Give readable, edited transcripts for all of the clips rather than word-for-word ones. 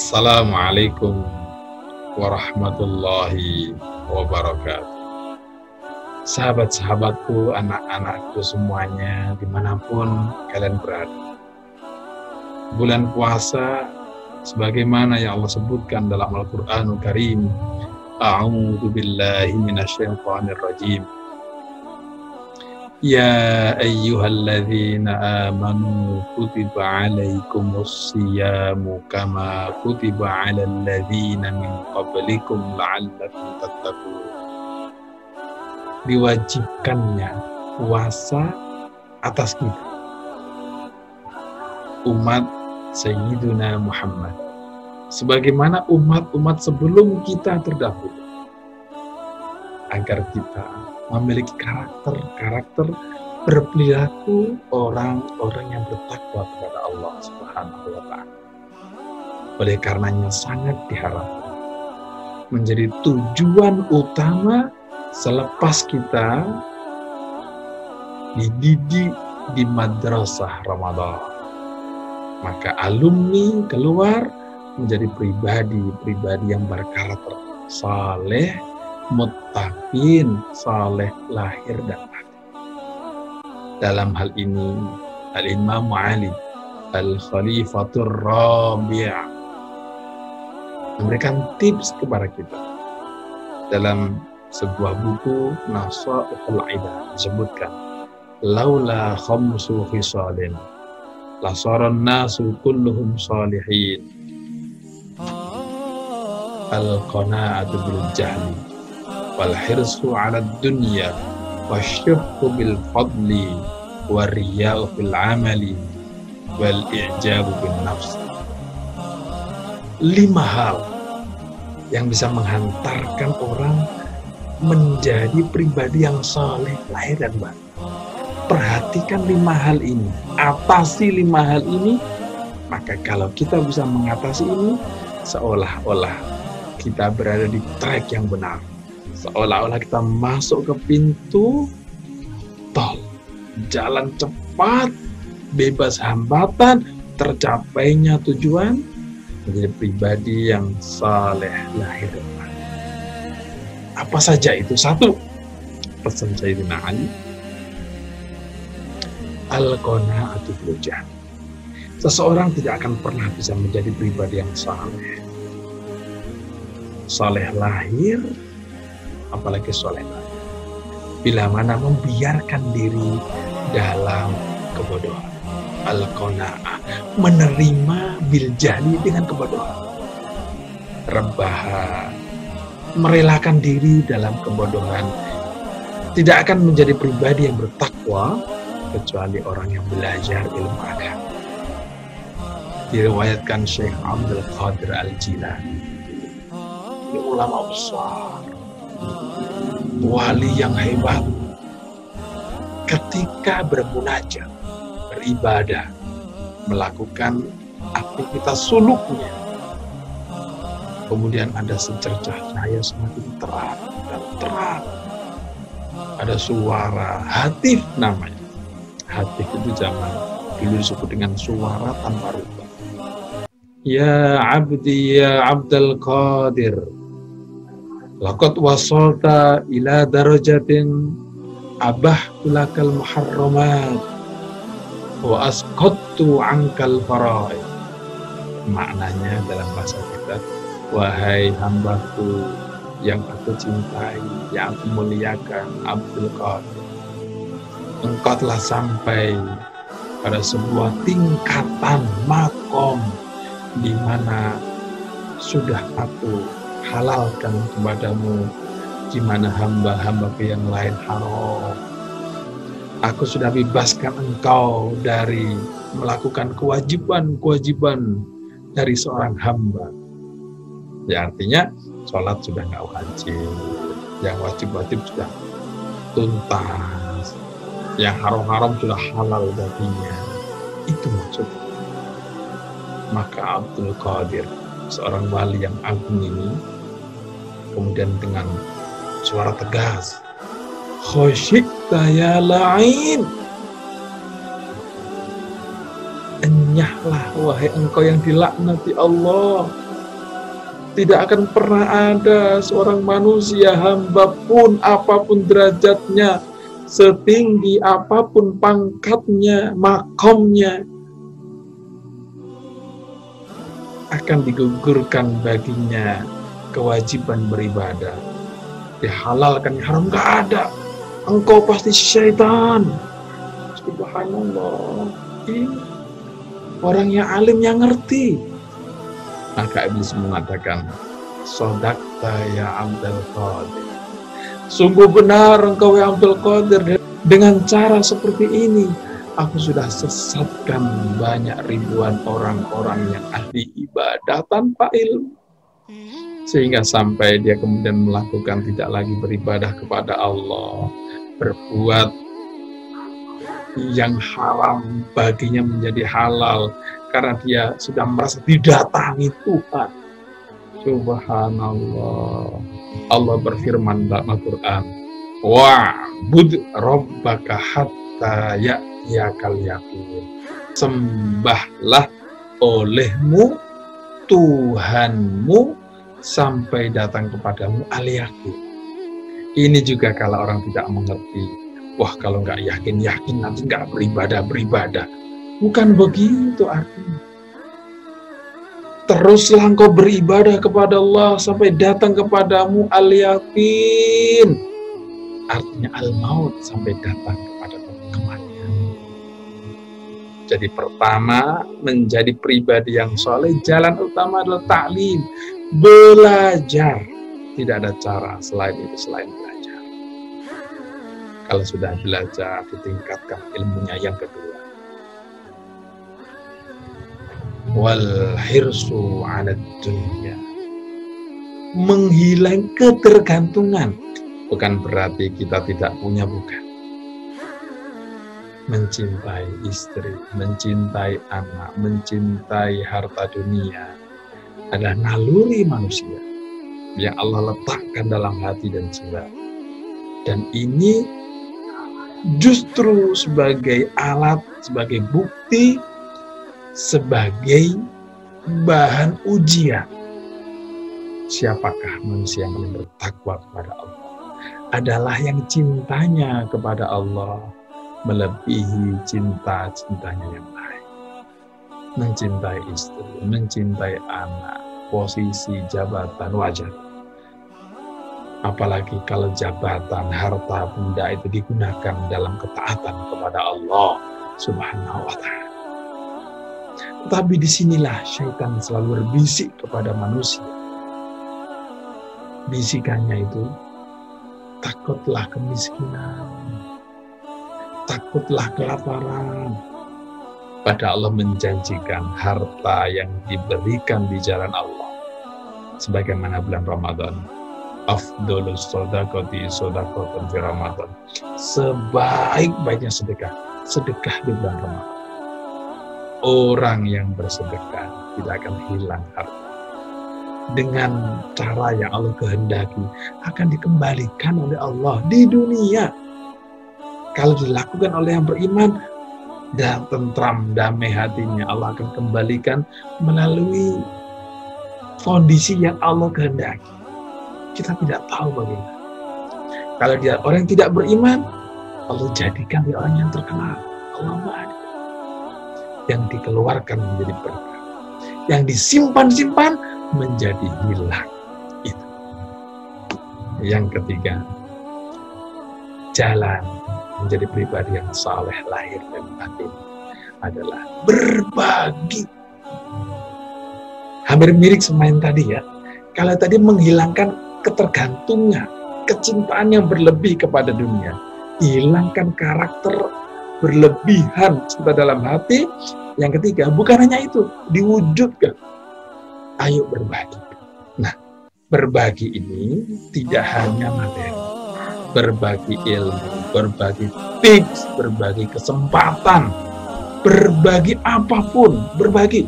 Assalamualaikum warahmatullahi wabarakatuh. Sahabat-sahabatku, anak-anakku semuanya, dimanapun kalian berada. Bulan puasa, sebagaimana yang Allah sebutkan dalam Al-Quranul Karim, A'udzu billahi minasyaitonir rajim. Ya ayyuhalladzina amanu kutiba alaikumus siyamu kama kutiba alal ladzina min qablikum la'allakum tattaqun. Diwajibkannya puasa atas kita, umat Sayyiduna Muhammad, sebagaimana umat-umat sebelum kita terdahulu, agar kita memiliki karakter berperilaku orang-orang yang bertakwa kepada Allah Subhanahu wa Ta'ala. Oleh karenanya sangat diharapkan menjadi tujuan utama selepas kita dididik di madrasah Ramadan, maka alumni keluar menjadi pribadi yang berkarakter saleh, muttaqin, saleh lahir dan batin. Dalam hal ini Al-Imam Ali Al-Khalifatur Rabi' memberikan tips kepada kita dalam sebuah buku Nasaihul Idah, disebutkan laula khamsu khisalin lasaran nasu kulluhum salihin al-qana'atu bil jahli wal hirsu 'ala dunya wasyuhhu bil fadli wariya'u fil 'amali wal i'jabu bin nafs. 5 hal yang bisa menghantarkan orang menjadi pribadi yang saleh lahir dan batin. Perhatikan 5 hal ini, atasi 5 hal ini, maka kalau kita bisa mengatasi ini, seolah-olah kita berada di track yang benar, seolah-olah kita masuk ke pintu tol, jalan cepat, bebas hambatan, tercapainya tujuan, menjadi pribadi yang saleh lahir dan batin. Apa saja itu? 1, pesan Sayyidina Ali, al-qana'atu bil jahli. Seseorang tidak akan pernah bisa menjadi pribadi yang saleh. Saleh lahir, apalagi saleh batin, bila mana membiarkan diri dalam kebodohan. Al-qana'ah, menerima bil jahli dengan kebodohan. Rebahan, merelakan diri dalam kebodohan, tidak akan menjadi pribadi yang bertakwa kecuali orang yang belajar ilmu agama. Diriwayatkan Syekh Abdul Qadir Al-Jilani, ini ulama besar, wali yang hebat, ketika bermunajat, beribadah, melakukan aktivitas suluknya, kemudian ada secercah cahaya semakin terang dan terang. Ada suara hatif namanya. Hatif itu zaman dulu disebut dengan suara tanpa rupa. Ya abdi ya Abdul Qadir, laqad wasalta ila darajatin abahtu lakal muharramat wa asqattu ankal faraid. Maknanya dalam bahasa kita, wahai hambaku yang aku cintai, yang aku muliakan, Abdul Qadir, engkau telah sampai pada sebuah tingkatan makom di mana sudah aku halalkan kepadamu, di mana hamba-hambaku yang lain haram. Aku sudah bebaskan engkau dari melakukan kewajiban-kewajiban dari seorang hamba. Ya, artinya sholat sudah nggak wajib, yang wajib-wajib sudah tuntas, yang haram-haram sudah halal baginya. Itu maksudnya. Maka Abdul Qadir, seorang wali yang agung ini, kemudian dengan suara tegas, khosyikta ya la'in, enyahlah wahai engkau yang dilaknati Allah, Tidak akan pernah ada seorang manusia, hamba pun, apapun derajatnya, setinggi apapun pangkatnya, makomnya, akan digugurkan baginya kewajiban beribadah. Dihalalkan, haram gak ada. Engkau pasti syaitan. Subhanallah. Ini orang yang alim yang ngerti. Maka Iblis mengatakan, Sodakta ya Abdul Qadir. Sungguh benar engkau ya Abdul Qadir. Dengan cara seperti ini, aku sudah sesatkan banyak ribuan orang-orang yang ahli ibadah tanpa ilmu. Sehingga sampai dia kemudian melakukan tidak lagi beribadah kepada Allah. Berbuat yang haram baginya menjadi halal. Karena dia sudah merasa didatangi Tuhan. Subhanallah. Allah berfirman dalam Al-Quran, wa'bud rabbaka hatta ya'tiyakal yaqin. Sembahlah olehmu Tuhanmu sampai datang kepadamu al-yaqin. Ini juga kalau orang tidak mengerti, wah kalau nggak yakin nanti nggak beribadah. Bukan begitu artinya. Teruslah engkau beribadah kepada Allah sampai datang kepadamu al-yaqin. Artinya al-maut, sampai datang kepada kematian. Jadi pertama, menjadi pribadi yang soleh, jalan utama adalah ta'lim. Belajar. Tidak ada cara selain itu, selain belajar. Kalau sudah belajar, ditingkatkan ilmunya. Yang kedua, wal hirsu 'ala dunya, menghilang ketergantungan. Bukan berarti kita tidak punya, bukan. Mencintai istri, mencintai anak, mencintai harta dunia adalah naluri manusia yang Allah letakkan dalam hati dan jiwa. Dan ini justru sebagai alat, sebagai bukti, sebagai bahan ujian. Siapakah manusia yang paling bertakwa kepada Allah? Adalah yang cintanya kepada Allah melebihi cinta-cintanya yang lain. Mencintai istri, mencintai anak, posisi, jabatan, wajar. Apalagi kalau jabatan, harta, benda itu digunakan dalam ketaatan kepada Allah Subhanahu wa ta'ala. Tapi disinilah syaitan selalu berbisik kepada manusia. Bisikannya itu, takutlah kemiskinan, takutlah kelaparan. Pada Allah menjanjikan harta yang diberikan di jalan Allah. Sebagaimana bulan Ramadan, afdolus sodakoti sodakotun fi Ramadan. Sebaik-baiknya sedekah di bulan Ramadan. Orang yang bersedekah tidak akan hilang harta. Dengan cara yang Allah kehendaki, akan dikembalikan oleh Allah di dunia. Kalau dilakukan oleh yang beriman, dan tentram, damai hatinya, Allah akan kembalikan melalui kondisi yang Allah kehendaki. Kita tidak tahu bagaimana. Kalau dia orang yang tidak beriman, Allah jadikan dia orang yang terkenal. Allah Maha. Yang dikeluarkan menjadi berkah, yang disimpan-simpan menjadi hilang. Itu. Yang ketiga, jalan menjadi pribadi yang saleh lahir dan batin adalah berbagi. Hampir mirip sama yang tadi ya. Kalau tadi menghilangkan ketergantungan, kecintaan yang berlebih kepada dunia, hilangkan karakter berlebihan cinta dalam hati. Yang ketiga, bukan hanya itu, diwujudkan. Ayo berbagi. Nah, berbagi ini tidak hanya materi. Berbagi ilmu, berbagi tips, berbagi kesempatan, berbagi apapun, berbagi.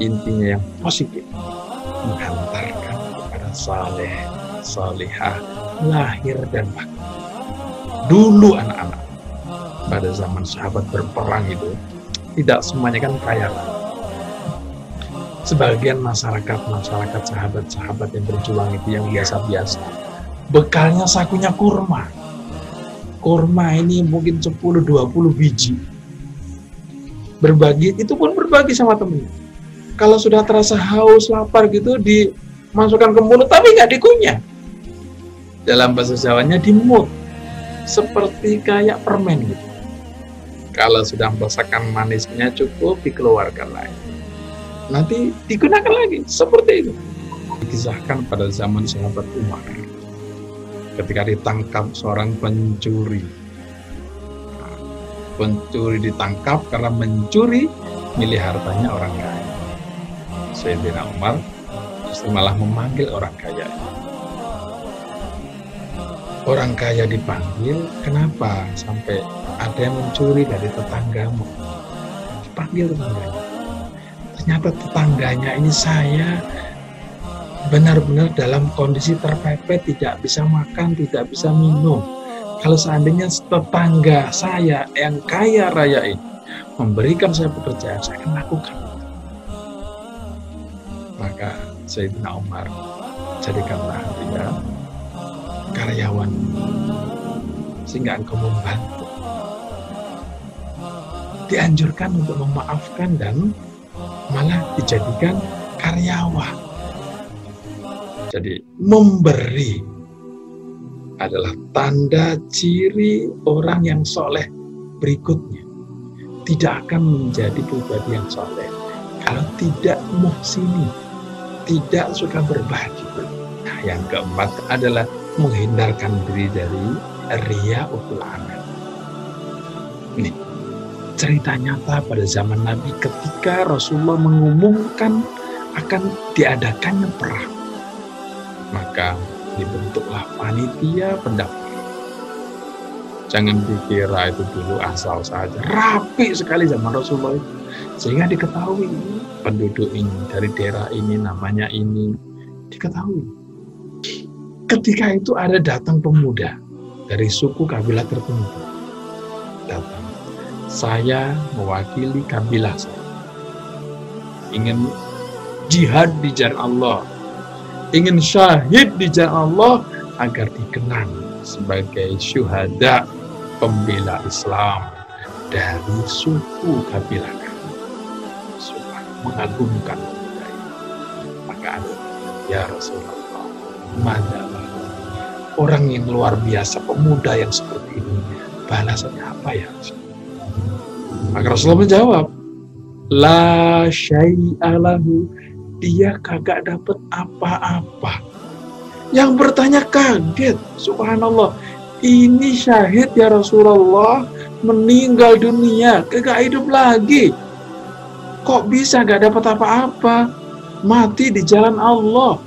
Intinya yang positif, menghantarkan kepada saleh, salihah, lahir dan batin. Dulu anak-anak, pada zaman sahabat berperang itu, tidak semuanya kan kaya. Sebagian masyarakat sahabat-sahabat yang berjuang itu yang biasa-biasa, bekalnya sakunya kurma. Kurma ini mungkin 10-20 biji. Berbagi, itu pun berbagi sama temennya. Kalau sudah terasa haus, lapar gitu, dimasukkan ke mulut, tapi nggak dikunyah. Dalam bahasa Jawanya dimut, seperti kayak permen gitu. Kalau sudah merasakan manisnya cukup, dikeluarkan lagi. Nanti digunakan lagi, seperti itu. Dikisahkan pada zaman sahabat Umar, ketika ditangkap seorang pencuri. Pencuri ditangkap karena mencuri milik hartanya orang kaya. Sayyidina Umar justru malah memanggil orang kaya. Orang kaya dipanggil, kenapa sampai ada yang mencuri dari tetanggamu? Dipanggil tetangganya. Ternyata tetangganya ini saya benar-benar dalam kondisi terpepet, tidak bisa makan, tidak bisa minum. Kalau seandainya tetangga saya yang kaya raya ini memberikan saya pekerjaan, saya akan lakukan. Maka Sayyidina Umar, jadikanlah dia karyawan sehingga engkau membantu. Dianjurkan untuk memaafkan dan malah dijadikan karyawan. Jadi memberi adalah tanda ciri orang yang soleh berikutnya. Tidak akan menjadi pribadi yang soleh kalau tidak muhsini, tidak suka berbagi. Nah, yang keempat adalah menghindarkan diri dari riya'ul amal. Ini cerita nyata pada zaman Nabi ketika Rasulullah mengumumkan akan diadakannya perang. Maka dibentuklah panitia pendaftar. Jangan dikira itu dulu asal saja. Rapi sekali zaman Rasulullah itu. Sehingga diketahui penduduk ini dari daerah ini namanya ini. Diketahui. Ketika itu ada datang pemuda dari suku kabilah tertentu. Datang. Saya mewakili kabilah saya. Ingin jihad di jalan Allah. Ingin syahid di jalan Allah agar dikenang sebagai syuhada pembela Islam dari suku kabilah kami. Supaya mengagumkan budaya. Maka ada, ya Rasulullah, madalah orang yang luar biasa, pemuda yang seperti ini, balasannya apa ya? Maka Rasulullah menjawab, la syai'alahu, dia kagak dapat apa-apa. Yang bertanya kaget, subhanallah, ini syahid ya Rasulullah, meninggal dunia, kagak hidup lagi. Kok bisa gak dapat apa-apa? Mati di jalan Allah.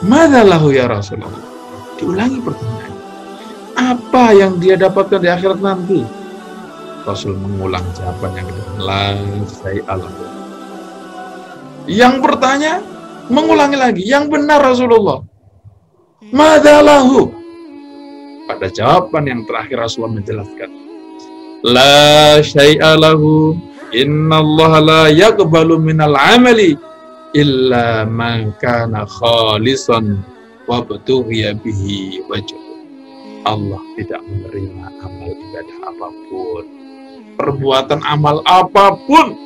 Madzalahu ya Rasulullah. Diulangi pertanyaan. Apa yang dia dapatkan di akhirat nanti? Rasul mengulang jawaban yang kedua. La syai'alahu. Yang bertanya mengulangi lagi, yang benar Rasulullah. Madzalahu. Pada jawaban yang terakhir Rasulullah menjelaskan, la syai'alahu, innallaha la yaqbalu minal amali illa man kana khalisan wa btughiya bihi wajh. Allah tidak menerima amal ibadah apapun, perbuatan amal apapun,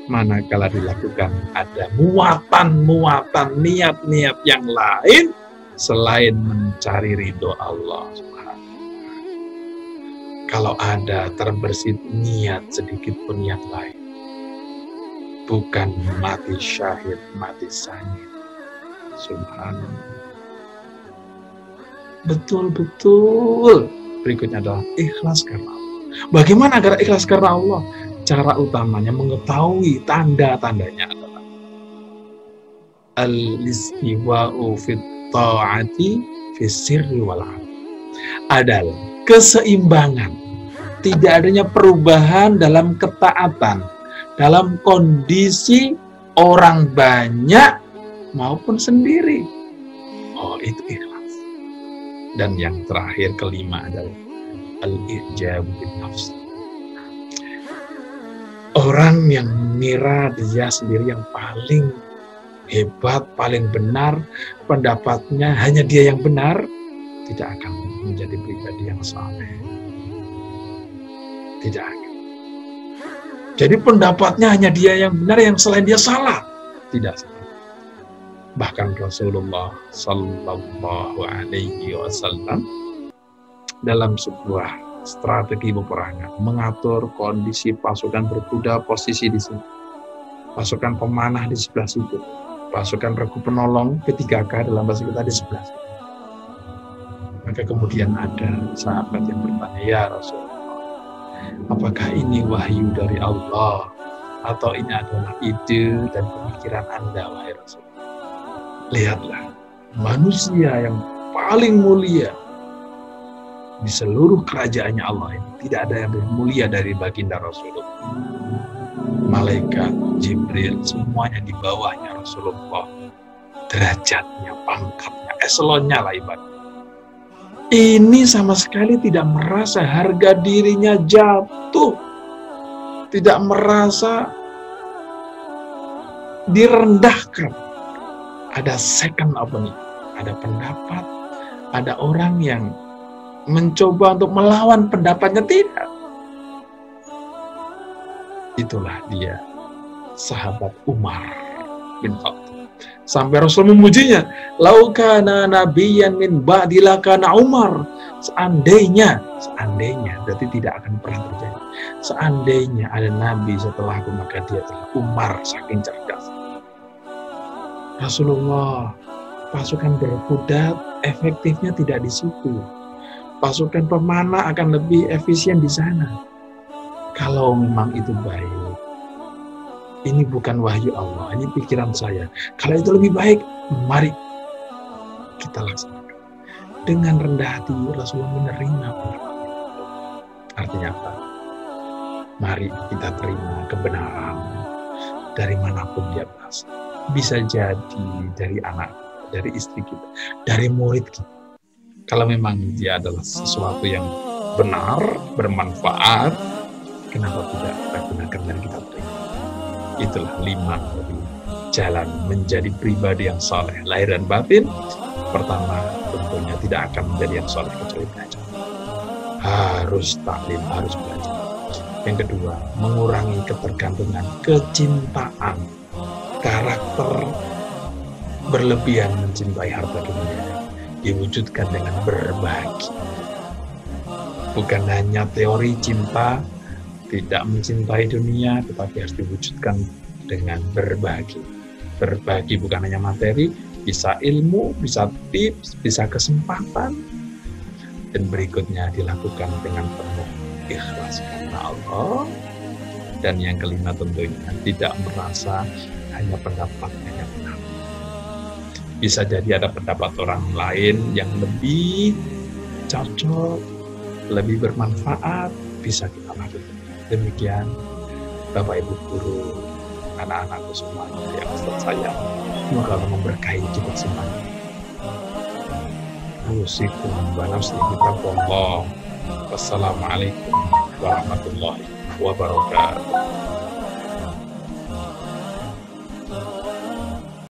manakala dilakukan ada muatan-muatan niat-niat yang lain selain mencari ridho Allah Subhanahu. Kalau ada terbersit niat sedikit pun niat lain, bukan mati syahid, mati sahid. Subhanallah. Betul-betul. Berikutnya adalah ikhlas karena Allah. Bagaimana agar ikhlas karena Allah? Cara utamanya mengetahui tanda-tandanya adalah al-istiwa'u fit ta'ati fis sirri wal 'alani. Adalah keseimbangan, tidak adanya perubahan dalam ketaatan, dalam kondisi orang banyak maupun sendiri. Oh, itu ikhlas. Dan yang terakhir, kelima adalah al-i'jab bin nafs. Orang yang mengira dia sendiri yang paling hebat, paling benar, pendapatnya hanya dia yang benar, tidak akan menjadi pribadi yang saleh. Tidak akan. Jadi pendapatnya hanya dia yang benar, yang selain dia salah. Tidak salah. Bahkan Rasulullah Sallallahu Alaihi Wasallam dalam sebuah strategi peperangan mengatur kondisi pasukan berkuda posisi di sini, pasukan pemanah di sebelah situ, pasukan regu penolong P3K dalam bahasa kita di sebelah situ. Maka kemudian ada sahabat yang bertanya, ya Rasulullah, apakah ini wahyu dari Allah atau ini adalah ide dan pemikiran Anda, wahai Rasul? Lihatlah, manusia yang paling mulia di seluruh kerajaannya Allah ini, tidak ada yang lebih mulia dari baginda Rasulullah. Malaikat, Jibril, semuanya di bawahnya Rasulullah. Derajatnya, pangkatnya, eselonnya lah ibarat. Ini sama sekali tidak merasa harga dirinya jatuh. Tidak merasa direndahkan. Ada second opinion, ada pendapat, ada orang yang mencoba untuk melawan pendapatnya, tidak. Itulah dia, sahabat Umar bin Khattab. Sampai Rasul memujinya, lau kana nabiyyan min ba'di lakana Umar. Seandainya, berarti tidak akan pernah terjadi. Seandainya ada nabi setelahku, maka dia adalah Umar, saking cerdas. Rasulullah, pasukan berkuda efektifnya tidak di situ. Pasukan pemanah akan lebih efisien di sana. Kalau memang itu baik, ini bukan wahyu Allah, ini pikiran saya. Kalau itu lebih baik, mari kita laksanakan. Dengan rendah hati Rasulullah menerima pendapat itu. Artinya apa? Mari kita terima kebenaran dari manapun dia berasal. Bisa jadi dari anak, dari istri kita, dari murid kita. Kalau memang dia adalah sesuatu yang benar, bermanfaat, kenapa tidak kita gunakan dan kita terima? Itulah 5 dari jalan menjadi pribadi yang saleh lahir dan batin. Pertama, tentunya tidak akan menjadi yang saleh kecuali belajar. Harus taklim, harus belajar. Yang kedua, mengurangi ketergantungan, kecintaan, karakter berlebihan mencintai harta dunia, diwujudkan dengan berbagi. Bukan hanya teori cinta, tidak mencintai dunia, tetapi harus diwujudkan dengan berbagi. Berbagi bukan hanya materi, bisa ilmu, bisa tips, bisa kesempatan. Dan berikutnya dilakukan dengan penuh ikhlas karena Allah. Dan yang kelima tentunya tidak merasa hanya pendapatnya yang benar. Bisa jadi ada pendapat orang lain yang lebih cocok, lebih bermanfaat, bisa kita lakukan. Demikian Bapak Ibu Guru, anak-anakku semuanya yang Ustaz sayang, semoga Allah memberkahi kita semuanya. Usikum wa nafsi bitaqwallah. Wassalamualaikum warahmatullahi wabarakatuh.